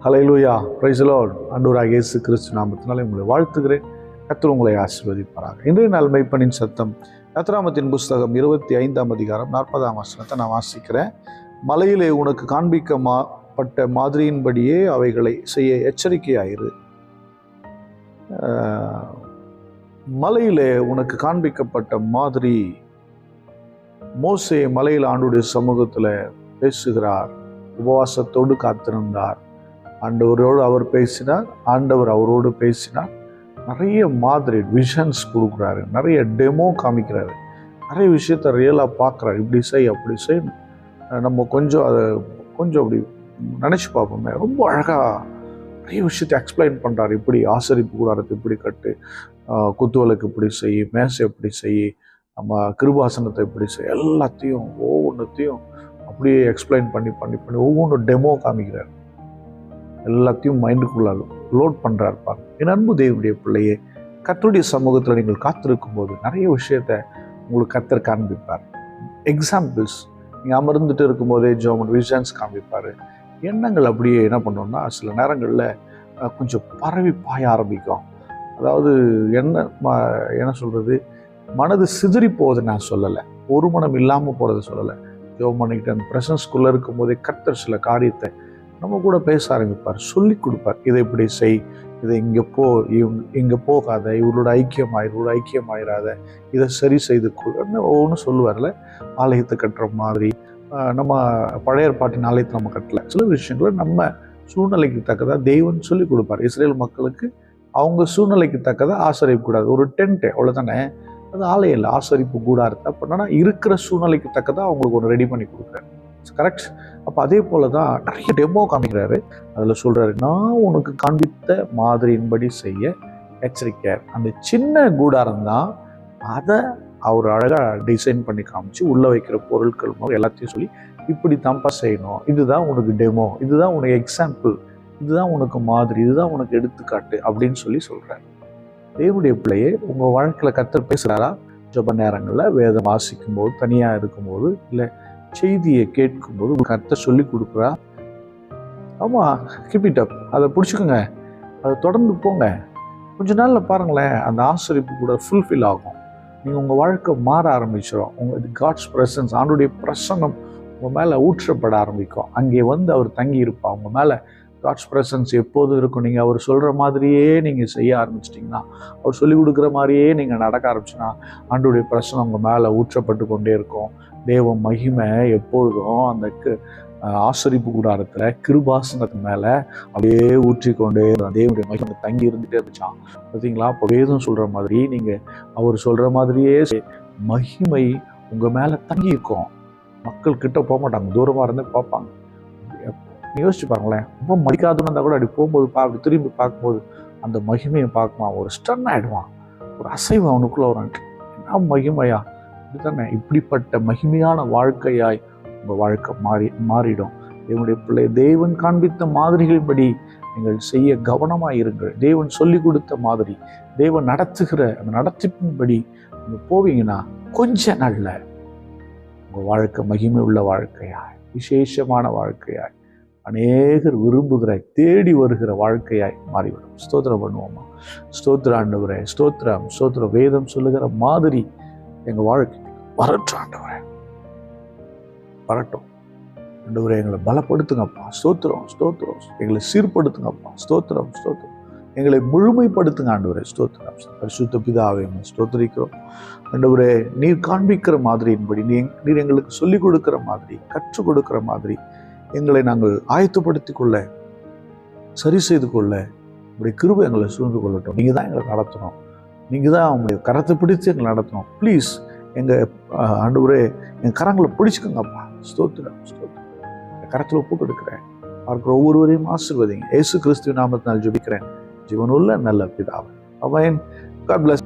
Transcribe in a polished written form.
Hallelujah, praise the Lord. ஆண்டவராகிய இயேசு கிறிஸ்து நாமத்தினாலே உங்களை வாழ்த்துகிறேன். கர்த்தர் உங்களை ஆசீர்வதிப்பாராக. இன்றைய நாள் மெய்ப்பனின் சத்தம் யாத்திராகமத்தின் புஸ்தகம் 25ஆம் அதிகாரம் 40ஆம் வசனத்தை நான் வாசிக்கிறேன். மலையிலே உனக்கு காண்பிக்கப்பட்ட மாதிரியின்படியே அவைகளை செய்ய எச்சரிக்கையாயிரு. மலையிலே உனக்கு காண்பிக்கப்பட்ட மாதிரி. மோசே மலையில் ஆண்டவருடைய சமூகத்தில் பேசுகிறார். உபவாசத்தோடு காத்திருந்தார். ஆண்டவரோடு அவர் பேசினார், ஆண்டவர் அவரோடு பேசினார். நிறைய மாதிரி விஷன்ஸ் கொடுக்குறாரு, நிறைய டெமோ காமிக்கிறாரு, நிறைய விஷயத்த ரியலாக பார்க்குறாரு. இப்படி செய் அப்படி செய். நம்ம கொஞ்சம் அதை அப்படி நினச்சி பார்ப்போமே. ரொம்ப அழகாக நிறைய விஷயத்தை எக்ஸ்பிளைன் பண்ணுறாரு. இப்படி ஆசரிப்பு கூடாரத்தை இப்படி கட்டு, குத்துவலுக்கு இப்படி செய், மேசை எப்படி செய், நம்ம கிருபாசனத்தை இப்படி செய், எல்லாத்தையும் ஒவ்வொன்றத்தையும் அப்படியே எக்ஸ்பிளைன் பண்ணி பண்ணி பண்ணி ஒவ்வொன்றும் டெமோ காமிக்கிறார். எல்லாத்தையும் மைண்டுக்குள்ள லோட் பண்ணுறாரு. பாருங்க, என் அன்பு தேவனுடைய பிள்ளையே, கர்த்தருடைய சமூகத்தில் நீங்கள் காத்திருக்கும் போது நிறைய விஷயத்த உங்களுக்கு கர்த்தர் காண்பிப்பார். எக்ஸாம்பிள்ஸ், நீங்கள் அமர்ந்துட்டு இருக்கும்போதே ஜோமன் விஷன்ஸ் காண்பிப்பார். எண்ணங்கள் அப்படியே என்ன பண்ணோம்னா சில நேரங்களில் கொஞ்சம் பரவி பாய ஆரம்பிக்கும். அதாவது என்ன சொல்கிறது, மனது சிதறி போகுது நான் சொல்லலை, ஒரு மனம் இல்லாமல் போகிறத சொல்லலை. ஜோம் பண்ணிக்கிட்டு அந்த ப்ரெசன்ஸ்குள்ளே இருக்கும் போதே கர்த்தர் சில காரியத்தை நம்ம கூட பேச ஆரம்பிப்பார், சொல்லி கொடுப்பார். இதை இப்படி செய், இதை இங்கே போகாத, இவரோட ஐக்கியமாயிராத, இதை சரி செய்து ஒவ்வொன்றும் சொல்லுவார்ல. ஆலயத்தை கட்டுற மாதிரி நம்ம பழைய ஏற்பாட்டின் ஆலயத்தை நம்ம கட்டலை. சில விஷயங்களை நம்ம சூழ்நிலைக்கு தக்கதாக தெய்வம் சொல்லி கொடுப்பார். இஸ்ரேல் மக்களுக்கு அவங்க சூழ்நிலைக்கு தக்கதாக ஆசரிக்கக்கூடாது. ஒரு டென்ட்டு அவ்வளோதானே, அது ஆலயம் இல்லை, ஆசரிப்பு கூடாரத்தை. அப்படின்னா இருக்கிற சூழ்நிலைக்கு தக்கதாக அவங்களுக்கு ஒன்று ரெடி பண்ணி கொடுக்குறாரு. கரெக்ட். அப்போ அதே போல தான் நிறைய டெமோ காமிக்கிறாரு. அதில் சொல்கிறாரு, நான் உனக்கு காண்பித்த மாதிரியின்படி செய்ய எச்சரிக்கையார். அந்த சின்ன கூடாரம் தான், அதை அவர் அழகாக டிசைன் பண்ணி காமிச்சு உள்ளே வைக்கிற பொருட்கள் எல்லாத்தையும் சொல்லி இப்படி தான்ப்பா செய்யணும், இதுதான் உனக்கு டெமோ, இதுதான் உனக்கு எக்ஸாம்பிள், இதுதான் உனக்கு மாதிரி, இதுதான் உனக்கு எடுத்துக்காட்டு அப்படின்னு சொல்கிறார். தேவனுடைய பிள்ளையே, உங்கள் வாழ்க்கையில் கர்த்தர் பேசுகிறாரா? ஜெப நேரங்களில் வேதம் வாசிக்கும் போது, தனியாக இருக்கும்போது, இல்லை செய்தியை கேட்கும்போது உங்களுக்கு கர்த்தர் சொல்லி கொடுக்குறா? ஆமாம், கீப் இட் அப். அதை பிடிச்சிக்கோங்க, அதை தொடர்ந்து போங்க. கொஞ்ச நாளில் பாருங்களேன், அந்த ஆசரிப்பு கூட ஃபுல்ஃபில் ஆகும். நீங்கள் உங்கள் வாழ்க்கை மாற ஆரம்பிச்சிடும். உங்கள் காட்ஸ் ப்ரெசன்ஸ், ஆண்டவருடைய பிரசன்னம் உங்கள் மேலே ஊற்றப்பட ஆரம்பிக்கும். அங்கே வந்து அவர் தங்கி இருப்பார். உங்கள் மேலே காட்ஸ் ப்ரெசன்ஸ் எப்போதும் இருக்கும். நீங்கள் அவர் சொல்கிற மாதிரியே நீங்கள் செய்ய ஆரம்பிச்சிட்டிங்கன்னா, அவர் சொல்லிக் கொடுக்குற மாதிரியே நீங்கள் நடக்க ஆரம்பிச்சிங்கன்னா, ஆண்டவருடைய பிரசன்னம் உங்கள் மேலே ஊற்றப்பட்டு கொண்டே இருக்கும். தேவ மகிமை எப்பொழுதும் அந்த ஆசரிப்பு கூடாரத்தில் கிருபாசனத்து மேலே அப்படியே ஊற்றிக்கொண்டே தேவனுடைய மகிமை தங்கி இருந்துகிட்டே இருந்துச்சான். பார்த்தீங்களா? இப்போ வேதம் சொல்கிற மாதிரி நீங்கள் அவர் சொல்கிற மாதிரியே மகிமை உங்கள் மேலே தங்கி இருக்கும். மக்கள் கிட்ட போக மாட்டாங்க, தூரமாக இருந்து பார்ப்பாங்க. யோசிச்சு பாருங்களேன், ரொம்ப மதிக்காதுன்னு இருந்தால் கூட அப்படி போகும்போது அப்படி திரும்பி பார்க்கும்போது அந்த மகிமையை பார்க்குமா, ஒரு ஸ்டன் ஆகிடுவான், ஒரு அசைவு அவனுக்குள்ள வரும். என்ன மகிமையா இதுதானே! இப்படிப்பட்ட மகிமையான வாழ்க்கையாய் உங்கள் வாழ்க்கை மாறிடும். தேவனுடைய பிள்ளை, தேவன் காண்பித்த மாதிரிகள்படி நீங்கள் செய்ய கவனமாக இருங்கள். தேவன் சொல்லி கொடுத்த மாதிரி, தேவன் நடத்துகிற அந்த நடத்திப்பின்படி நீங்கள் போவீங்கன்னா கொஞ்ச நாள்ல உங்கள் வாழ்க்கை மகிமை உள்ள வாழ்க்கையாய், விசேஷமான வாழ்க்கையாய், அநேகர் விரும்புகிற தேடி வருகிற வாழ்க்கையாய் மாறிவிடும். ஸ்தோத்திரம் பண்ணுவோமா? ஸ்தோத்திர ஆண்டவரே, ஸ்தோத்திரம் ஸ்தோத்திரம். வேதம் சொல்லுகிற மாதிரி எங்கள் வாழ்க்கை வரட்டும் ஆண்டவரே, வரட்டும் ஆண்டவரே. எங்களை பலப்படுத்துங்கப்பா, ஸ்தோத்திரம் ஸ்தோத்திரம். எங்களை சீர்படுத்துங்கப்பா, ஸ்தோத்திரம் ஸ்தோத்திரம். எங்களை முழுமைப்படுத்துங்க ஆண்டவரே, ஸ்தோத்திரம். பரிசுத்த பிதாவே ஸ்தோத்திரிக்கிறோம் ஆண்டவரே. நீர் காண்பிக்கிற மாதிரியின்படி, நீர் எங்களுக்கு சொல்லிக் கொடுக்கிற மாதிரி, கற்றுக் கொடுக்கிற மாதிரி எங்களை நாங்கள் ஆயத்தப்படுத்தி கொள்ள, சரி செய்து கொள்ள உங்களுடைய கிருபை எங்களை சூழ்ந்து கொள்ளட்டும். நீங்கள் தான் எங்களை நடத்தணும், நீங்கள் தான் உங்களுடைய கரத்தை பிடித்து எங்களை நடத்தணும். ப்ளீஸ் எங்கள் ஆண்டவரே, என் கரங்களை பிடிச்சிக்கோங்கப்பா. ஸ்தோத்திரம் ஸ்தோத்திரம். என் கரத்தில் ஒப்பு கொடுக்குறேன். பார்க்குற ஒவ்வொருவரையும் ஆசீர்வதிங்க. இயேசு கிறிஸ்துவின் நாமத்தினால் ஜெபிக்கிறேன், ஜீவனுள்ள நல்ல பிதாவே. ஆமென். God bless.